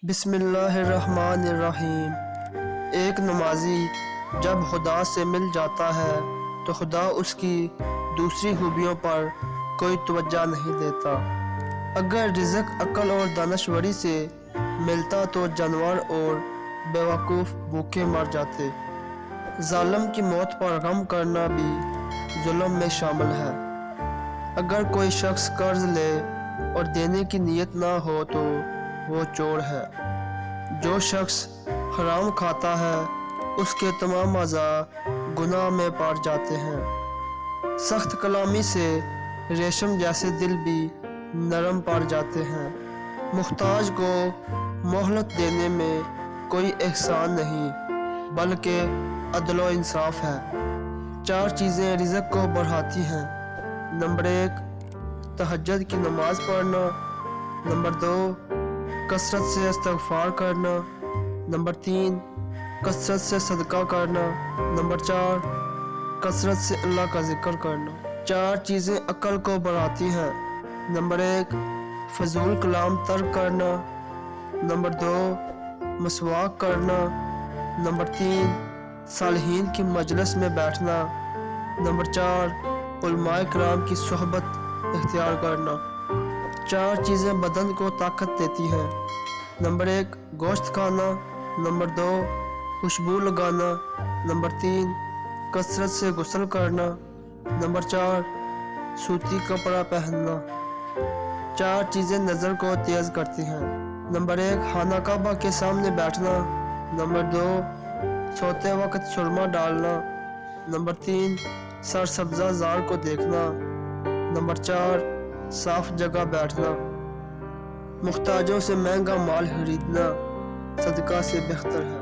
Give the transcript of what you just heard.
بسم اللہ الرحمن الرحیم۔ ایک نمازی جب خدا سے مل جاتا ہے تو خدا اس کی دوسری خوبیوں پر کوئی توجہ نہیں دیتا۔ اگر رزق عقل اور دانشوری سے ملتا تو جانور اور بیوقوف بھوکے مر جاتے۔ ظالم کی موت پر غم کرنا بھی ظلم میں شامل ہے۔ اگر کوئی شخص قرض لے اور دینے کی نیت نہ ہو تو وہ چور ہے۔ جو شخص حرام کھاتا ہے اس کے تمام اعضاء گناہ میں پڑ جاتے ہیں۔ سخت کلامی سے ریشم جیسے دل بھی نرم پڑ جاتے ہیں۔ محتاج کو مہلت دینے میں کوئی احسان نہیں بلکہ عدل و انصاف ہے۔ 4 چیزیں رزق کو بڑھاتی ہیں۔ نمبر 1 تہجد کی نماز پڑھنا۔ نمبر 2 کثرت سے استغفار کرنا۔ نمبر 3 کثرت سے صدقہ کرنا۔ نمبر 4 کثرت سے اللہ کا ذکر کرنا۔ 4 چیزیں عقل کو بڑھاتی ہیں۔ نمبر 1 فضول کلام ترک کرنا۔ نمبر 2 مسواک کرنا۔ نمبر 3 صالحین کی مجلس میں بیٹھنا۔ نمبر 4 علماء کرام کی صحبت اختیار کرنا۔ 4 چیزیں بدن کو طاقت دیتی ہیں۔ نمبر 1 گوشت کھانا۔ نمبر 2 خوشبو لگانا۔ نمبر 3 کثرت سے غسل کرنا۔ نمبر 4 سوتی کپڑا پہننا۔ 4 چیزیں نظر کو تیز کرتی ہیں۔ نمبر 1 خانہ کعبہ کے سامنے بیٹھنا۔ نمبر 2 سوتے وقت سرما ڈالنا۔ نمبر 3 سرسبزہ زار کو دیکھنا۔ نمبر 4 صاف جگہ بیٹھنا۔ محتاجوں سے مہنگا مال خریدنا صدقہ سے بہتر ہے۔